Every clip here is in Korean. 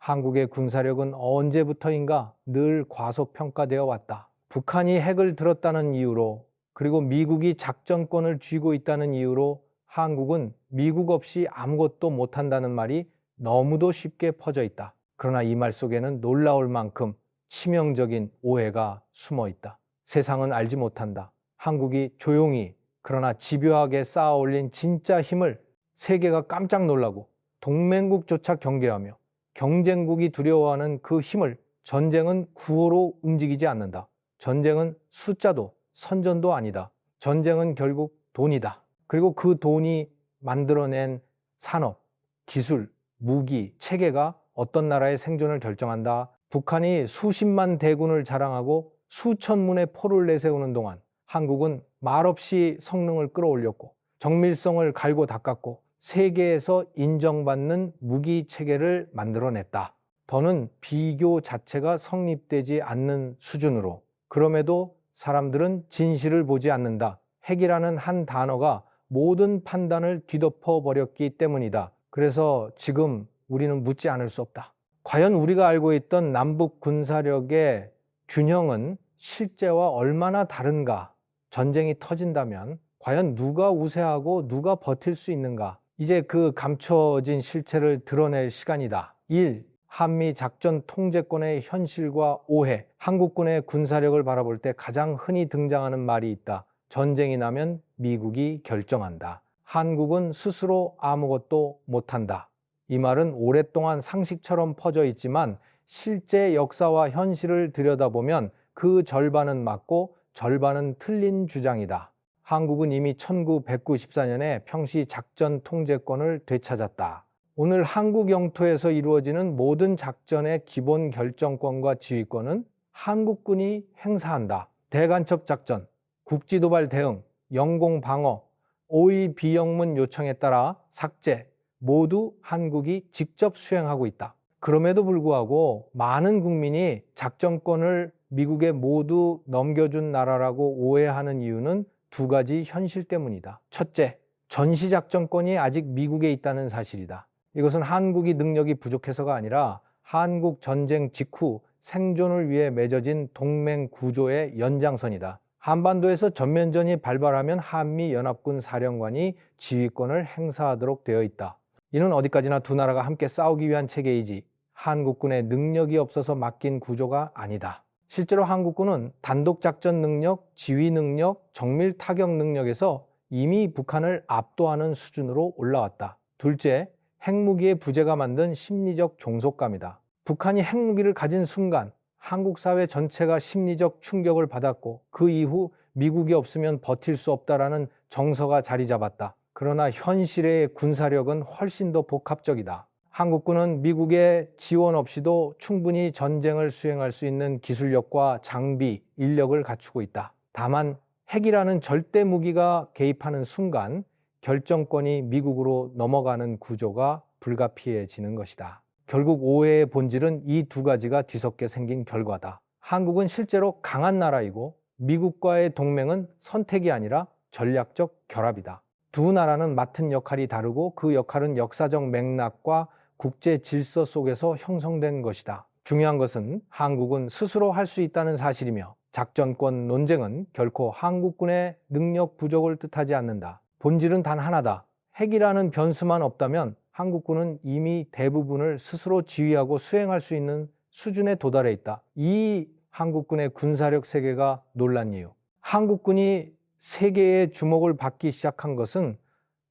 한국의 군사력은 언제부터인가 늘 과소평가되어 왔다. 북한이 핵을 들었다는 이유로, 그리고 미국이 작전권을 쥐고 있다는 이유로 한국은 미국 없이 아무것도 못한다는 말이 너무도 쉽게 퍼져 있다. 그러나 이 말 속에는 놀라울 만큼 치명적인 오해가 숨어 있다. 세상은 알지 못한다. 한국이 조용히 그러나 집요하게 쌓아 올린 진짜 힘을 세계가 깜짝 놀라고 동맹국조차 경계하며 경쟁국이 두려워하는 그 힘을 전쟁은 구호로 움직이지 않는다. 전쟁은 숫자도 선전도 아니다. 전쟁은 결국 돈이다. 그리고 그 돈이 만들어낸 산업, 기술, 무기, 체계가 어떤 나라의 생존을 결정한다. 북한이 수십만 대군을 자랑하고 수천 문의 포를 내세우는 동안 한국은 말없이 성능을 끌어올렸고 정밀성을 갈고 닦았고 세계에서 인정받는 무기 체계를 만들어냈다. 더는 비교 자체가 성립되지 않는 수준으로. 그럼에도 사람들은 진실을 보지 않는다. 핵이라는 한 단어가 모든 판단을 뒤덮어 버렸기 때문이다. 그래서 지금 우리는 묻지 않을 수 없다. 과연 우리가 알고 있던 남북 군사력의 균형은 실제와 얼마나 다른가? 전쟁이 터진다면 과연 누가 우세하고 누가 버틸 수 있는가? 이제 그 감춰진 실체를 드러낼 시간이다. 1. 한미 작전 통제권의 현실과 오해. 한국군의 군사력을 바라볼 때 가장 흔히 등장하는 말이 있다. 전쟁이 나면 미국이 결정한다. 한국은 스스로 아무것도 못한다. 이 말은 오랫동안 상식처럼 퍼져 있지만 실제 역사와 현실을 들여다보면 그 절반은 맞고 절반은 틀린 주장이다. 한국은 이미 1994년에 평시 작전 통제권을 되찾았다. 오늘 한국 영토에서 이루어지는 모든 작전의 기본 결정권과 지휘권은 한국군이 행사한다. 대간첩 작전, 국지도발 대응, 영공 방어, 5.1 비영문 요청에 따라 삭제, 모두 한국이 직접 수행하고 있다. 그럼에도 불구하고 많은 국민이 작전권을 미국에 모두 넘겨준 나라라고 오해하는 이유는 두 가지 현실 때문이다. 첫째, 전시작전권이 아직 미국에 있다는 사실이다. 이것은 한국이 능력이 부족해서가 아니라 한국 전쟁 직후 생존을 위해 맺어진 동맹 구조의 연장선이다. 한반도에서 전면전이 발발하면 한미연합군 사령관이 지휘권을 행사하도록 되어 있다. 이는 어디까지나 두 나라가 함께 싸우기 위한 체계이지 한국군의 능력이 없어서 맡긴 구조가 아니다. 실제로 한국군은 단독작전 능력, 지휘 능력, 정밀 타격 능력에서 이미 북한을 압도하는 수준으로 올라왔다. 둘째, 핵무기의 부재가 만든 심리적 종속감이다. 북한이 핵무기를 가진 순간 한국 사회 전체가 심리적 충격을 받았고 그 이후 미국이 없으면 버틸 수 없다라는 정서가 자리 잡았다. 그러나 현실의 군사력은 훨씬 더 복합적이다. 한국군은 미국의 지원 없이도 충분히 전쟁을 수행할 수 있는 기술력과 장비, 인력을 갖추고 있다. 다만 핵이라는 절대 무기가 개입하는 순간 결정권이 미국으로 넘어가는 구조가 불가피해지는 것이다. 결국 오해의 본질은 이 두 가지가 뒤섞여 생긴 결과다. 한국은 실제로 강한 나라이고 미국과의 동맹은 선택이 아니라 전략적 결합이다. 두 나라는 맡은 역할이 다르고 그 역할은 역사적 맥락과 국제 질서 속에서 형성된 것이다. 중요한 것은 한국은 스스로 할 수 있다는 사실이며 작전권 논쟁은 결코 한국군의 능력 부족을 뜻하지 않는다. 본질은 단 하나다. 핵이라는 변수만 없다면 한국군은 이미 대부분을 스스로 지휘하고 수행할 수 있는 수준에 도달해 있다. 이 한국군의 군사력 세계가 놀란 이유. 한국군이 세계의 주목을 받기 시작한 것은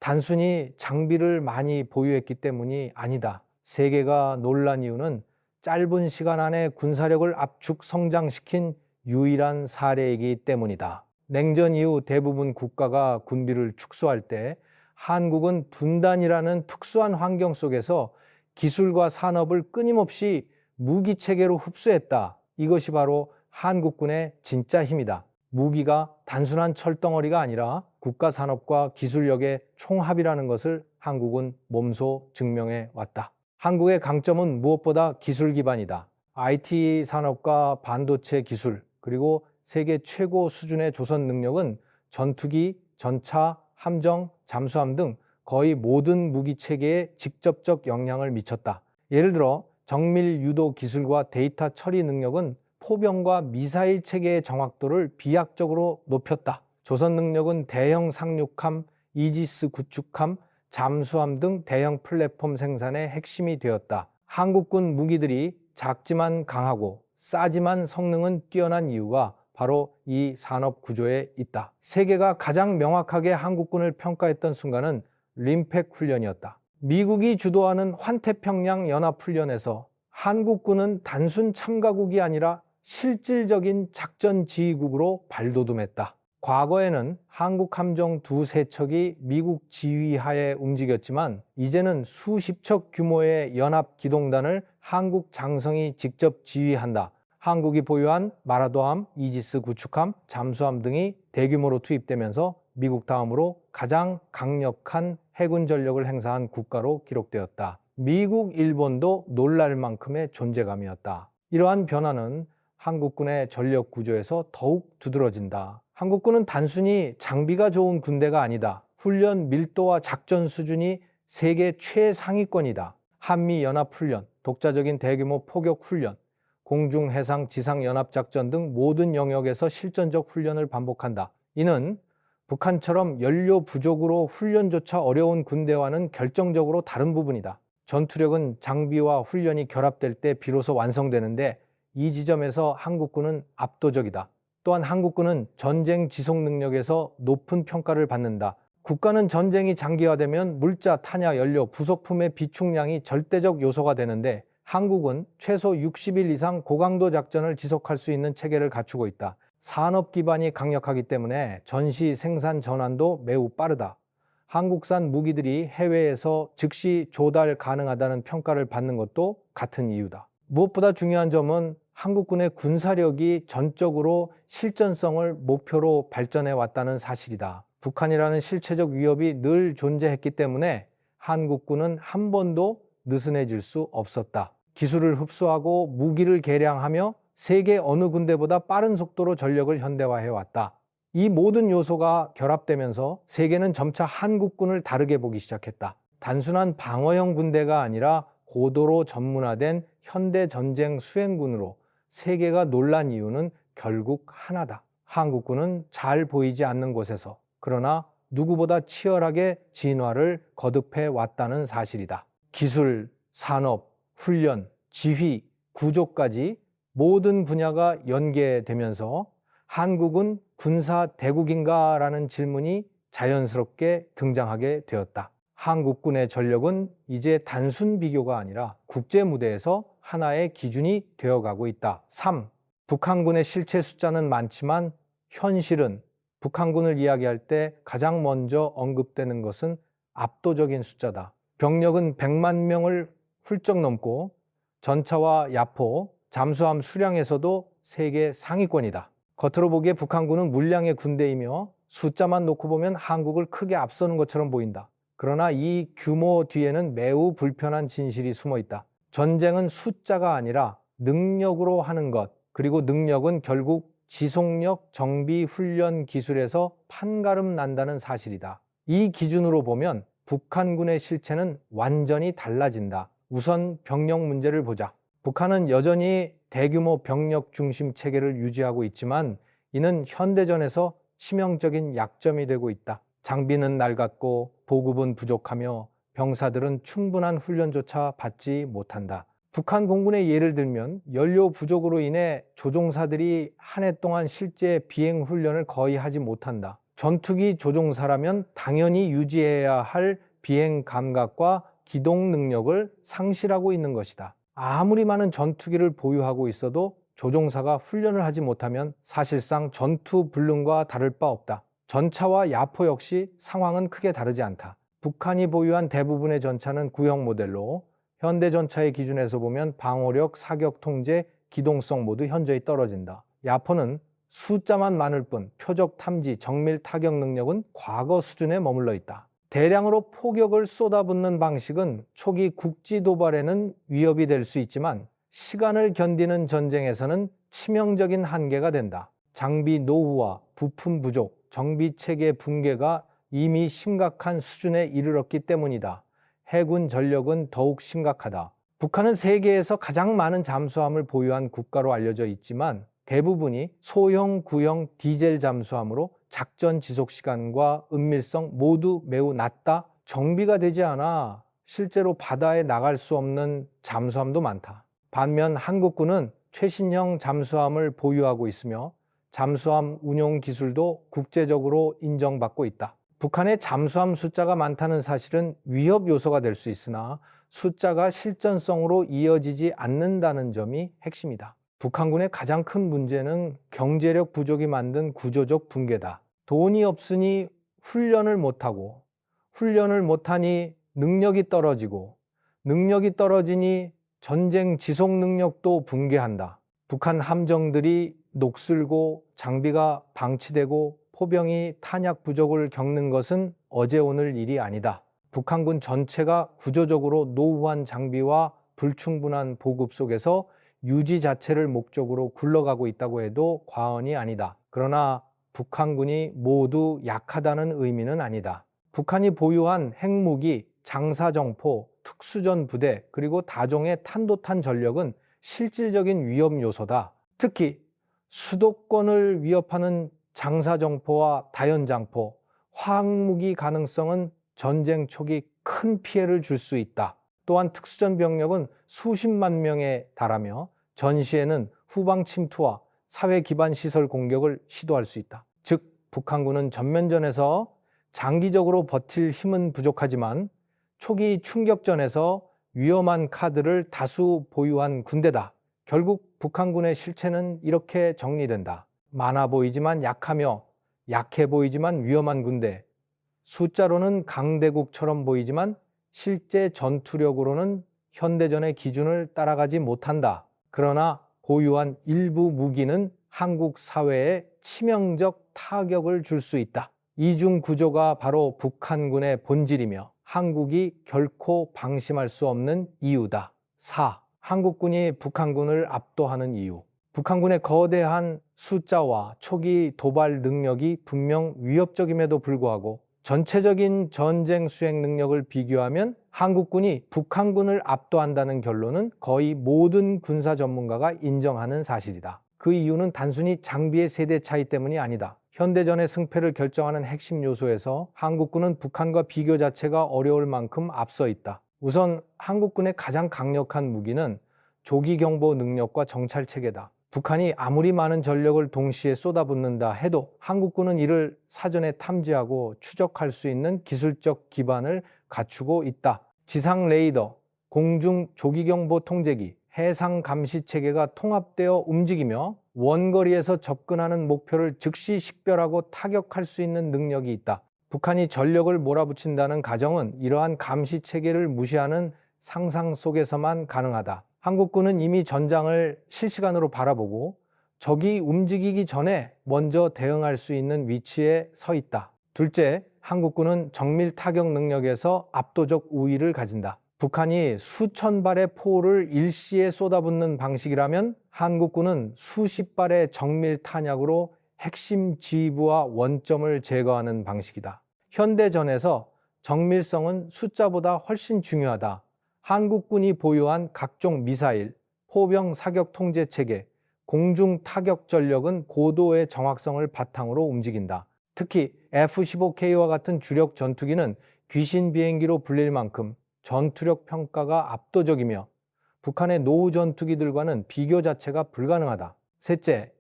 단순히 장비를 많이 보유했기 때문이 아니다. 세계가 놀란 이유는 짧은 시간 안에 군사력을 압축 성장시킨 유일한 사례이기 때문이다. 냉전 이후 대부분 국가가 군비를 축소할 때 한국은 분단이라는 특수한 환경 속에서 기술과 산업을 끊임없이 무기체계로 흡수했다. 이것이 바로 한국군의 진짜 힘이다. 무기가 단순한 철덩어리가 아니라 국가 산업과 기술력의 총합이라는 것을 한국은 몸소 증명해 왔다. 한국의 강점은 무엇보다 기술 기반이다. IT 산업과 반도체 기술, 그리고 세계 최고 수준의 조선 능력은 전투기, 전차, 함정, 잠수함 등 거의 모든 무기 체계에 직접적 영향을 미쳤다. 예를 들어 정밀 유도 기술과 데이터 처리 능력은 포병과 미사일 체계의 정확도를 비약적으로 높였다. 조선 능력은 대형 상륙함, 이지스 구축함, 잠수함 등 대형 플랫폼 생산의 핵심이 되었다. 한국군 무기들이 작지만 강하고 싸지만 성능은 뛰어난 이유가 바로 이 산업 구조에 있다. 세계가 가장 명확하게 한국군을 평가했던 순간은 림팩 훈련이었다. 미국이 주도하는 환태평양 연합훈련에서 한국군은 단순 참가국이 아니라 실질적인 작전 지휘국으로 발돋움했다. 과거에는 한국 함정 두세 척이 미국 지휘하에 움직였지만 이제는 수십 척 규모의 연합 기동단을 한국 장성이 직접 지휘한다. 한국이 보유한 마라도함, 이지스 구축함, 잠수함 등이 대규모로 투입되면서 미국 다음으로 가장 강력한 해군 전력을 행사한 국가로 기록되었다. 미국, 일본도 놀랄 만큼의 존재감이었다. 이러한 변화는 한국군의 전력 구조에서 더욱 두드러진다. 한국군은 단순히 장비가 좋은 군대가 아니다. 훈련 밀도와 작전 수준이 세계 최상위권이다. 한미연합훈련, 독자적인 대규모 포격훈련, 공중, 해상, 지상 연합작전 등 모든 영역에서 실전적 훈련을 반복한다. 이는 북한처럼 연료 부족으로 훈련조차 어려운 군대와는 결정적으로 다른 부분이다. 전투력은 장비와 훈련이 결합될 때 비로소 완성되는데 이 지점에서 한국군은 압도적이다. 또한 한국군은 전쟁 지속 능력에서 높은 평가를 받는다. 국가는 전쟁이 장기화되면 물자, 탄약, 연료, 부속품의 비축량이 절대적 요소가 되는데 한국은 최소 60일 이상 고강도 작전을 지속할 수 있는 체계를 갖추고 있다. 산업 기반이 강력하기 때문에 전시 생산 전환도 매우 빠르다. 한국산 무기들이 해외에서 즉시 조달 가능하다는 평가를 받는 것도 같은 이유다. 무엇보다 중요한 점은 한국군의 군사력이 전적으로 실전성을 목표로 발전해 왔다는 사실이다. 북한이라는 실체적 위협이 늘 존재했기 때문에 한국군은 한 번도 느슨해질 수 없었다. 기술을 흡수하고 무기를 개량하며 세계 어느 군대보다 빠른 속도로 전력을 현대화해 왔다. 이 모든 요소가 결합되면서 세계는 점차 한국군을 다르게 보기 시작했다. 단순한 방어형 군대가 아니라 고도로 전문화된 현대 전쟁 수행군으로 세계가 놀란 이유는 결국 하나다. 한국군은 잘 보이지 않는 곳에서 그러나 누구보다 치열하게 진화를 거듭해 왔다는 사실이다. 기술, 산업, 훈련, 지휘, 구조까지 모든 분야가 연계되면서 한국은 군사 대국인가라는 질문이 자연스럽게 등장하게 되었다. 한국군의 전력은 이제 단순 비교가 아니라 국제 무대에서 하나의 기준이 되어가고 있다. 3. 북한군의 실체 숫자는 많지만 현실은 북한군을 이야기할 때 가장 먼저 언급되는 것은 압도적인 숫자다. 병력은 100만 명을 훌쩍 넘고 전차와 야포, 잠수함 수량에서도 세계 상위권이다. 겉으로 보기에 북한군은 물량의 군대이며 숫자만 놓고 보면 한국을 크게 앞서는 것처럼 보인다. 그러나 이 규모 뒤에는 매우 불편한 진실이 숨어 있다. 전쟁은 숫자가 아니라 능력으로 하는 것, 그리고 능력은 결국 지속력, 정비, 훈련 기술에서 판가름 난다는 사실이다. 이 기준으로 보면 북한군의 실체는 완전히 달라진다. 우선 병력 문제를 보자. 북한은 여전히 대규모 병력 중심 체계를 유지하고 있지만 이는 현대전에서 치명적인 약점이 되고 있다. 장비는 낡았고 보급은 부족하며 병사들은 충분한 훈련조차 받지 못한다. 북한 공군의 예를 들면 연료 부족으로 인해 조종사들이 한 해 동안 실제 비행 훈련을 거의 하지 못한다. 전투기 조종사라면 당연히 유지해야 할 비행 감각과 기동 능력을 상실하고 있는 것이다. 아무리 많은 전투기를 보유하고 있어도 조종사가 훈련을 하지 못하면 사실상 전투 불능과 다를 바 없다. 전차와 야포 역시 상황은 크게 다르지 않다. 북한이 보유한 대부분의 전차는 구형 모델로 현대 전차의 기준에서 보면 방어력, 사격 통제, 기동성 모두 현저히 떨어진다. 야포는 숫자만 많을 뿐 표적 탐지, 정밀 타격 능력은 과거 수준에 머물러 있다. 대량으로 포격을 쏟아붓는 방식은 초기 국지 도발에는 위협이 될 수 있지만 시간을 견디는 전쟁에서는 치명적인 한계가 된다. 장비 노후화, 부품 부족, 정비 체계 붕괴가 이미 심각한 수준에 이르렀기 때문이다. 해군 전력은 더욱 심각하다. 북한은 세계에서 가장 많은 잠수함을 보유한 국가로 알려져 있지만 대부분이 소형, 구형 디젤 잠수함으로 작전 지속 시간과 은밀성 모두 매우 낮다. 정비가 되지 않아 실제로 바다에 나갈 수 없는 잠수함도 많다. 반면 한국군은 최신형 잠수함을 보유하고 있으며 잠수함 운용 기술도 국제적으로 인정받고 있다. 북한의 잠수함 숫자가 많다는 사실은 위협 요소가 될 수 있으나 숫자가 실전성으로 이어지지 않는다는 점이 핵심이다. 북한군의 가장 큰 문제는 경제력 부족이 만든 구조적 붕괴다. 돈이 없으니 훈련을 못하고, 훈련을 못하니 능력이 떨어지고, 능력이 떨어지니 전쟁 지속 능력도 붕괴한다. 북한 함정들이 녹슬고 장비가 방치되고 포병이 탄약 부족을 겪는 것은 어제 오늘 일이 아니다. 북한군 전체가 구조적으로 노후한 장비와 불충분한 보급 속에서 유지 자체를 목적으로 굴러가고 있다고 해도 과언이 아니다. 그러나 북한군이 모두 약하다는 의미는 아니다. 북한이 보유한 핵무기, 장사정포, 특수전 부대, 그리고 다종의 탄도탄 전력은 실질적인 위험 요소다. 특히 수도권을 위협하는 장사정포와 다연장포, 화학무기 가능성은 전쟁 초기 큰 피해를 줄 수 있다. 또한 특수전 병력은 수십만 명에 달하며 전시에는 후방 침투와 사회 기반 시설 공격을 시도할 수 있다. 즉, 북한군은 전면전에서 장기적으로 버틸 힘은 부족하지만 초기 충격전에서 위험한 카드를 다수 보유한 군대다. 결국 북한군의 실체는 이렇게 정리된다. 많아 보이지만 약하며 약해 보이지만 위험한 군대. 숫자로는 강대국처럼 보이지만 실제 전투력으로는 현대전의 기준을 따라가지 못한다. 그러나 보유한 일부 무기는 한국 사회에 치명적 타격을 줄 수 있다. 이중 구조가 바로 북한군의 본질이며 한국이 결코 방심할 수 없는 이유다. 4. 한국군이 북한군을 압도하는 이유. 북한군의 거대한 숫자와 초기 도발 능력이 분명 위협적임에도 불구하고 전체적인 전쟁 수행 능력을 비교하면 한국군이 북한군을 압도한다는 결론은 거의 모든 군사 전문가가 인정하는 사실이다. 그 이유는 단순히 장비의 세대 차이 때문이 아니다. 현대전의 승패를 결정하는 핵심 요소에서 한국군은 북한과 비교 자체가 어려울 만큼 앞서 있다. 우선 한국군의 가장 강력한 무기는 조기경보 능력과 정찰체계다. 북한이 아무리 많은 전력을 동시에 쏟아붓는다 해도 한국군은 이를 사전에 탐지하고 추적할 수 있는 기술적 기반을 갖추고 있다. 지상 레이더, 공중 조기경보 통제기, 해상 감시체계가 통합되어 움직이며 원거리에서 접근하는 목표를 즉시 식별하고 타격할 수 있는 능력이 있다. 북한이 전력을 몰아붙인다는 가정은 이러한 감시체계를 무시하는 상상 속에서만 가능하다. 한국군은 이미 전장을 실시간으로 바라보고 적이 움직이기 전에 먼저 대응할 수 있는 위치에 서 있다. 둘째, 한국군은 정밀 타격 능력에서 압도적 우위를 가진다. 북한이 수천 발의 포를 일시에 쏟아붓는 방식이라면 한국군은 수십 발의 정밀 탄약으로 핵심 지휘부와 원점을 제거하는 방식이다. 현대전에서 정밀성은 숫자보다 훨씬 중요하다. 한국군이 보유한 각종 미사일, 포병 사격 통제 체계, 공중 타격 전력은 고도의 정확성을 바탕으로 움직인다. 특히 F-15K와 같은 주력 전투기는 귀신 비행기로 불릴 만큼 전투력 평가가 압도적이며 북한의 노후 전투기들과는 비교 자체가 불가능하다. 셋째,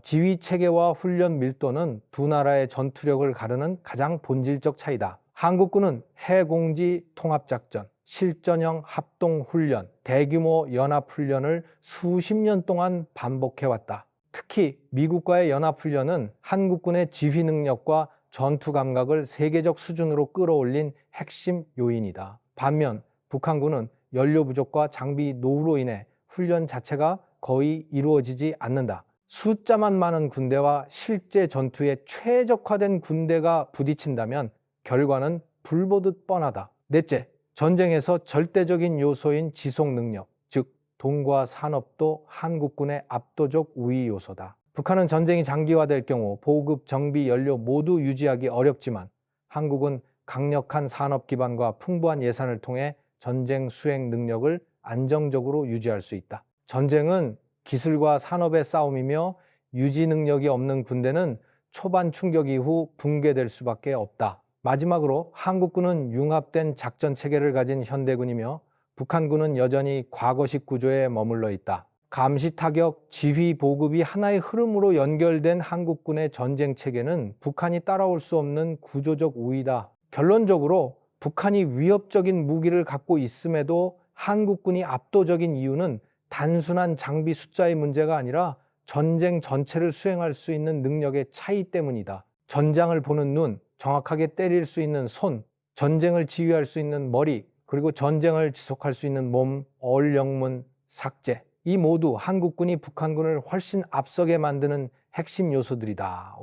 지휘 체계와 훈련 밀도는 두 나라의 전투력을 가르는 가장 본질적 차이다. 한국군은 해공지 통합작전, 실전형 합동훈련, 대규모 연합훈련을 수십 년 동안 반복해왔다. 특히 미국과의 연합훈련은 한국군의 지휘 능력과 전투 감각을 세계적 수준으로 끌어올린 핵심 요인이다. 반면 북한군은 연료 부족과 장비 노후로 인해 훈련 자체가 거의 이루어지지 않는다. 숫자만 많은 군대와 실제 전투에 최적화된 군대가 부딪힌다면 결과는 불보듯 뻔하다. 넷째, 전쟁에서 절대적인 요소인 지속 능력, 즉 돈과 산업도 한국군의 압도적 우위 요소다. 북한은 전쟁이 장기화될 경우 보급, 정비, 연료 모두 유지하기 어렵지만 한국은 강력한 산업 기반과 풍부한 예산을 통해 전쟁 수행 능력을 안정적으로 유지할 수 있다. 전쟁은 기술과 산업의 싸움이며 유지 능력이 없는 군대는 초반 충격 이후 붕괴될 수밖에 없다. 마지막으로 한국군은 융합된 작전 체계를 가진 현대군이며 북한군은 여전히 과거식 구조에 머물러 있다. 감시 타격, 지휘 보급이 하나의 흐름으로 연결된 한국군의 전쟁 체계는 북한이 따라올 수 없는 구조적 우위다. 결론적으로 북한이 위협적인 무기를 갖고 있음에도 한국군이 압도적인 이유는 단순한 장비 숫자의 문제가 아니라 전쟁 전체를 수행할 수 있는 능력의 차이 때문이다. 전장을 보는 눈, 정확하게 때릴 수 있는 손, 전쟁을 지휘할 수 있는 머리, 그리고 전쟁을 지속할 수 있는 몸, 어울영문, 삭제. 이 모두 한국군이 북한군을 훨씬 앞서게 만드는 핵심 요소들이다.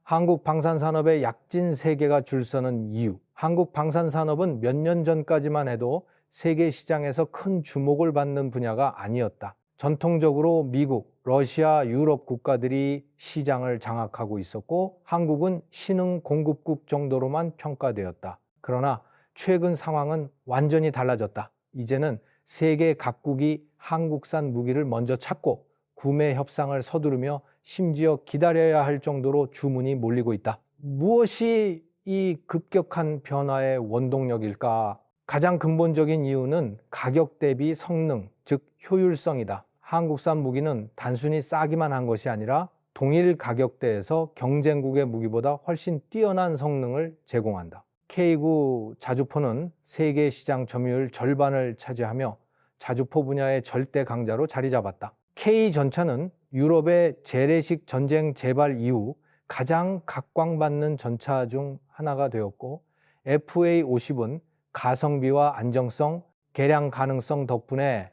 한국 방산산업의 약진 세계가 줄서는 이유. 한국 방산산업은 몇 년 전까지만 해도 세계 시장에서 큰 주목을 받는 분야가 아니었다. 전통적으로 미국, 러시아, 유럽 국가들이 시장을 장악하고 있었고 한국은 신흥 공급국 정도로만 평가되었다. 그러나 최근 상황은 완전히 달라졌다. 이제는 세계 각국이 한국산 무기를 먼저 찾고 구매 협상을 서두르며 심지어 기다려야 할 정도로 주문이 몰리고 있다. 무엇이 이 급격한 변화의 원동력일까? 가장 근본적인 이유는 가격 대비 성능, 즉 효율성이다. 한국산 무기는 단순히 싸기만 한 것이 아니라 동일 가격대에서 경쟁국의 무기보다 훨씬 뛰어난 성능을 제공한다. K9 자주포는 세계 시장 점유율 절반을 차지하며 자주포 분야의 절대 강자로 자리 잡았다. K 전차는 유럽의 재래식 전쟁 재발 이후 가장 각광받는 전차 중 하나가 되었고 FA50은 가성비와 안정성, 개량 가능성 덕분에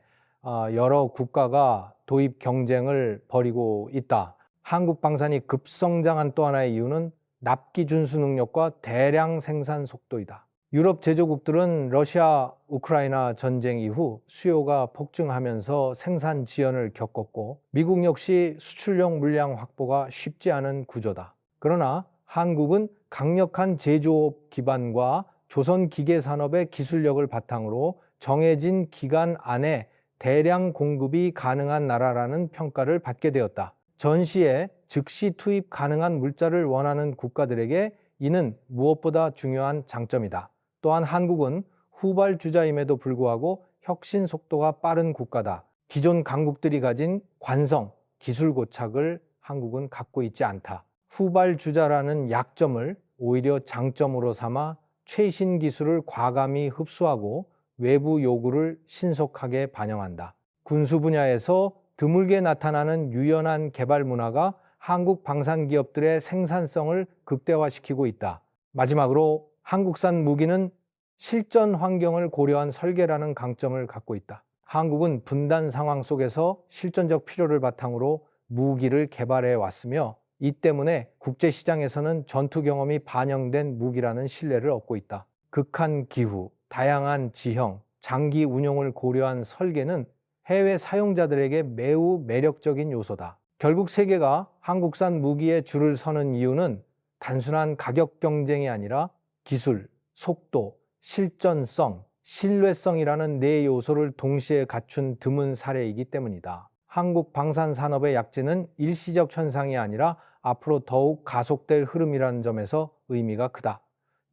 여러 국가가 도입 경쟁을 벌이고 있다. 한국 방산이 급성장한 또 하나의 이유는 납기 준수 능력과 대량 생산 속도이다. 유럽 제조국들은 러시아, 우크라이나 전쟁 이후 수요가 폭증하면서 생산 지연을 겪었고 미국 역시 수출용 물량 확보가 쉽지 않은 구조다. 그러나 한국은 강력한 제조업 기반과 조선 기계 산업의 기술력을 바탕으로 정해진 기간 안에 대량 공급이 가능한 나라라는 평가를 받게 되었다. 전시에 즉시 투입 가능한 물자를 원하는 국가들에게 이는 무엇보다 중요한 장점이다. 또한 한국은 후발주자임에도 불구하고 혁신 속도가 빠른 국가다. 기존 강국들이 가진 관성, 기술 고착을 한국은 갖고 있지 않다. 후발주자라는 약점을 오히려 장점으로 삼아 최신 기술을 과감히 흡수하고 외부 요구를 신속하게 반영한다. 군수 분야에서 드물게 나타나는 유연한 개발 문화가 한국 방산기업들의 생산성을 극대화시키고 있다. 마지막으로 한국산 무기는 실전 환경을 고려한 설계라는 강점을 갖고 있다. 한국은 분단 상황 속에서 실전적 필요를 바탕으로 무기를 개발해 왔으며 이 때문에 국제시장에서는 전투 경험이 반영된 무기라는 신뢰를 얻고 있다. 극한 기후, 다양한 지형, 장기 운용을 고려한 설계는 해외 사용자들에게 매우 매력적인 요소다. 결국 세계가 한국산 무기에 줄을 서는 이유는 단순한 가격 경쟁이 아니라 기술, 속도, 실전성, 신뢰성이라는 네 요소를 동시에 갖춘 드문 사례이기 때문이다. 한국 방산산업의 약진은 일시적 현상이 아니라 앞으로 더욱 가속될 흐름이라는 점에서 의미가 크다.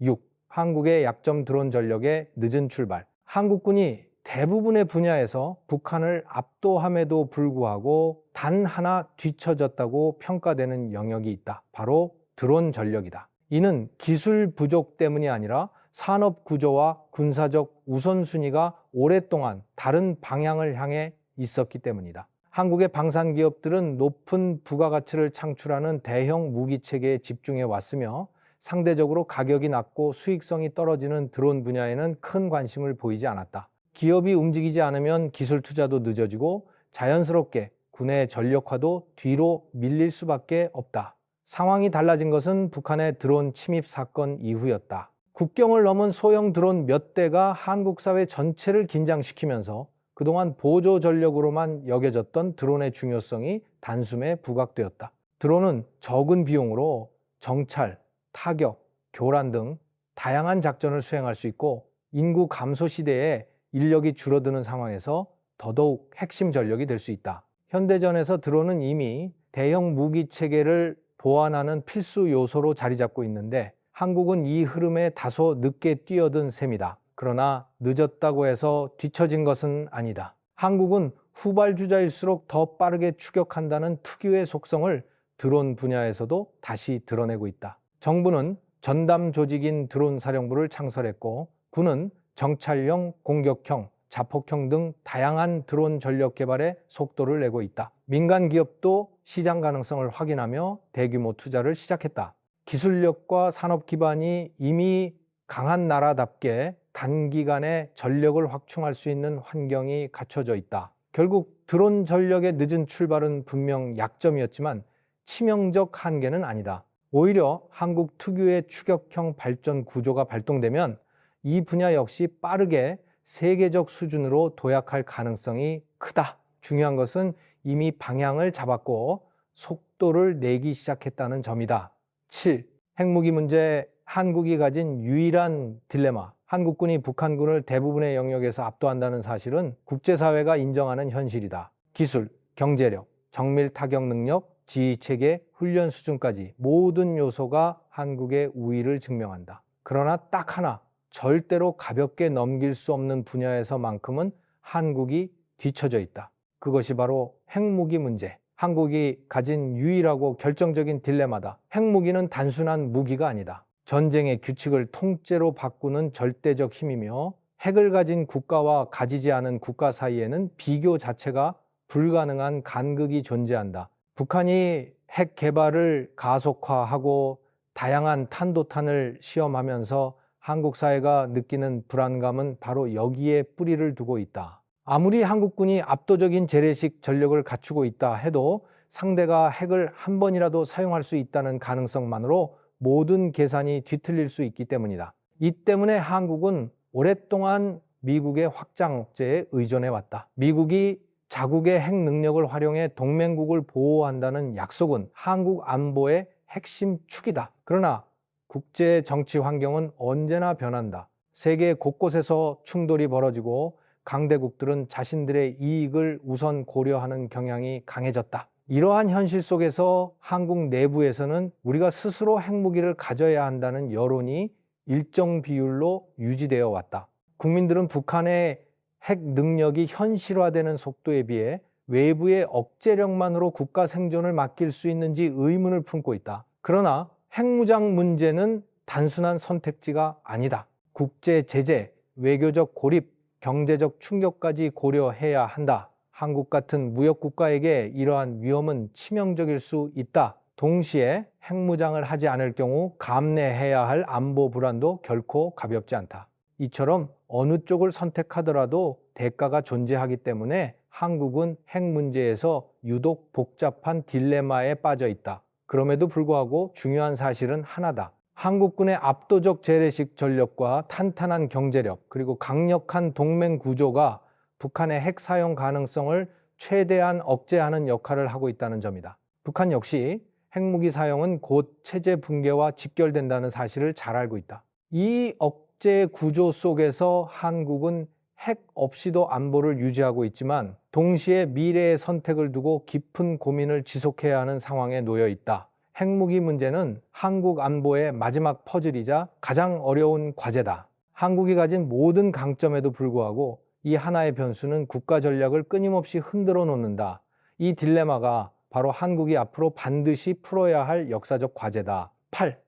6. 한국의 약점 드론 전력의 늦은 출발. 한국군이 대부분의 분야에서 북한을 압도함에도 불구하고 단 하나 뒤처졌다고 평가되는 영역이 있다. 바로 드론 전력이다. 이는 기술 부족 때문이 아니라 산업 구조와 군사적 우선순위가 오랫동안 다른 방향을 향해 있었기 때문이다. 한국의 방산기업들은 높은 부가가치를 창출하는 대형 무기체계에 집중해 왔으며 상대적으로 가격이 낮고 수익성이 떨어지는 드론 분야에는 큰 관심을 보이지 않았다. 기업이 움직이지 않으면 기술 투자도 늦어지고 자연스럽게 군의 전력화도 뒤로 밀릴 수밖에 없다. 상황이 달라진 것은 북한의 드론 침입 사건 이후였다. 국경을 넘은 소형 드론 몇 대가 한국 사회 전체를 긴장시키면서 그동안 보조 전력으로만 여겨졌던 드론의 중요성이 단숨에 부각되었다. 드론은 적은 비용으로 정찰, 타격, 교란 등 다양한 작전을 수행할 수 있고 인구 감소 시대에 인력이 줄어드는 상황에서 더더욱 핵심 전력이 될 수 있다. 현대전에서 드론은 이미 대형 무기 체계를 보완하는 필수 요소로 자리 잡고 있는데 한국은 이 흐름에 다소 늦게 뛰어든 셈이다. 그러나 늦었다고 해서 뒤처진 것은 아니다. 한국은 후발주자일수록 더 빠르게 추격한다는 특유의 속성을 드론 분야에서도 다시 드러내고 있다. 정부는 전담 조직인 드론 사령부를 창설했고 군은 정찰형, 공격형, 자폭형 등 다양한 드론 전력 개발에 속도를 내고 있다. 민간 기업도 시장 가능성을 확인하며 대규모 투자를 시작했다. 기술력과 산업 기반이 이미 강한 나라답게 단기간에 전력을 확충할 수 있는 환경이 갖춰져 있다. 결국 드론 전력의 늦은 출발은 분명 약점이었지만 치명적 한계는 아니다. 오히려 한국 특유의 추격형 발전 구조가 발동되면 이 분야 역시 빠르게 세계적 수준으로 도약할 가능성이 크다. 중요한 것은 이미 방향을 잡았고 속도를 내기 시작했다는 점이다. 7. 핵무기 문제. 한국이 가진 유일한 딜레마. 한국군이 북한군을 대부분의 영역에서 압도한다는 사실은 국제사회가 인정하는 현실이다. 기술, 경제력, 정밀 타격 능력, 지휘체계, 훈련 수준까지 모든 요소가 한국의 우위를 증명한다. 그러나 딱 하나, 절대로 가볍게 넘길 수 없는 분야에서만큼은 한국이 뒤처져 있다. 그것이 바로 핵무기 문제. 한국이 가진 유일하고 결정적인 딜레마다. 핵무기는 단순한 무기가 아니다. 전쟁의 규칙을 통째로 바꾸는 절대적 힘이며 핵을 가진 국가와 가지지 않은 국가 사이에는 비교 자체가 불가능한 간극이 존재한다. 북한이 핵 개발을 가속화하고 다양한 탄도탄을 시험하면서 한국 사회가 느끼는 불안감은 바로 여기에 뿌리를 두고 있다. 아무리 한국군이 압도적인 재래식 전력을 갖추고 있다 해도 상대가 핵을 한 번이라도 사용할 수 있다는 가능성만으로 모든 계산이 뒤틀릴 수 있기 때문이다. 이 때문에 한국은 오랫동안 미국의 확장 억제에 의존해왔다. 미국이 자국의 핵 능력을 활용해 동맹국을 보호한다는 약속은 한국 안보의 핵심 축이다. 그러나 국제 정치 환경은 언제나 변한다. 세계 곳곳에서 충돌이 벌어지고 강대국들은 자신들의 이익을 우선 고려하는 경향이 강해졌다. 이러한 현실 속에서 한국 내부에서는 우리가 스스로 핵무기를 가져야 한다는 여론이 일정 비율로 유지되어 왔다. 국민들은 북한의 핵 능력이 현실화되는 속도에 비해 외부의 억제력만으로 국가 생존을 맡길 수 있는지 의문을 품고 있다. 그러나 핵무장 문제는 단순한 선택지가 아니다. 국제 제재, 외교적 고립, 경제적 충격까지 고려해야 한다. 한국 같은 무역 국가에게 이러한 위험은 치명적일 수 있다. 동시에 핵무장을 하지 않을 경우 감내해야 할 안보 불안도 결코 가볍지 않다. 이처럼 어느 쪽을 선택하더라도 대가가 존재하기 때문에 한국은 핵 문제에서 유독 복잡한 딜레마에 빠져 있다. 그럼에도 불구하고 중요한 사실은 하나다. 한국군의 압도적 재래식 전력과 탄탄한 경제력 그리고 강력한 동맹 구조가 북한의 핵 사용 가능성을 최대한 억제하는 역할을 하고 있다는 점이다. 북한 역시 핵무기 사용은 곧 체제 붕괴와 직결된다는 사실을 잘 알고 있다. 이 억제 구조 속에서 한국은 핵 없이도 안보를 유지하고 있지만 동시에 미래의 선택을 두고 깊은 고민을 지속해야 하는 상황에 놓여 있다. 핵무기 문제는 한국 안보의 마지막 퍼즐이자 가장 어려운 과제다. 한국이 가진 모든 강점에도 불구하고 이 하나의 변수는 국가 전략을 끊임없이 흔들어 놓는다. 이 딜레마가 바로 한국이 앞으로 반드시 풀어야 할 역사적 과제다. 8.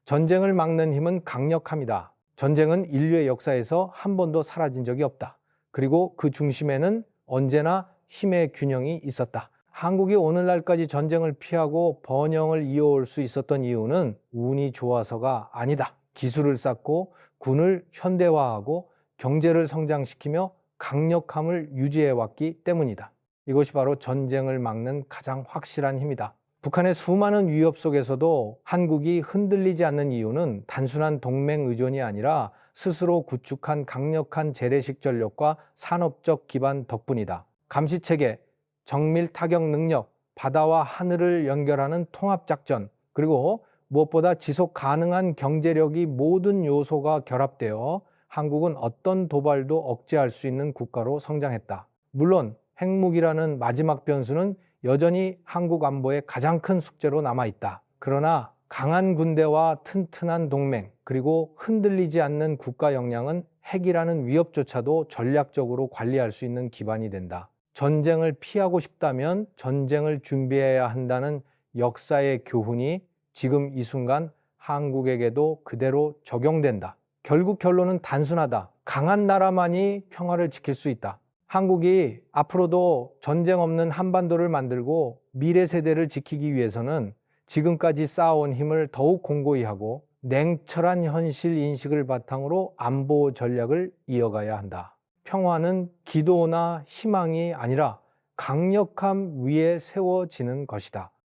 전쟁을 막는 힘은 강력함이다. 전쟁은 인류의 역사에서 한 번도 사라진 적이 없다. 그리고 그 중심에는 언제나 힘의 균형이 있었다. 한국이 오늘날까지 전쟁을 피하고 번영을 이어올 수 있었던 이유는 운이 좋아서가 아니다. 기술을 쌓고 군을 현대화하고 경제를 성장시키며 강력함을 유지해왔기 때문이다. 이것이 바로 전쟁을 막는 가장 확실한 힘이다. 북한의 수많은 위협 속에서도 한국이 흔들리지 않는 이유는 단순한 동맹 의존이 아니라 스스로 구축한 강력한 재래식 전력과 산업적 기반 덕분이다. 감시체계, 정밀 타격 능력, 바다와 하늘을 연결하는 통합작전, 그리고 무엇보다 지속 가능한 경제력이 모든 요소가 결합되어 한국은 어떤 도발도 억제할 수 있는 국가로 성장했다. 물론 핵무기라는 마지막 변수는 여전히 한국 안보의 가장 큰 숙제로 남아있다. 그러나 강한 군대와 튼튼한 동맹, 그리고 흔들리지 않는 국가 역량은 핵이라는 위협조차도 전략적으로 관리할 수 있는 기반이 된다. 전쟁을 피하고 싶다면 전쟁을 준비해야 한다는 역사의 교훈이 지금 이 순간 한국에게도 그대로 적용된다. 결국 결론은 단순하다. 강한 나라만이 평화를 지킬 수 있다. 한국이 앞으로도 전쟁 없는 한반도를 만들고 미래 세대를 지키기 위해서는 지금까지 쌓아온 힘을 더욱 공고히 하고 냉철한 현실 인식을 바탕으로 안보 전략을 이어가야 한다. 평화는 기도나 희망이 아니라 강력함 위에 세워지는 것이다.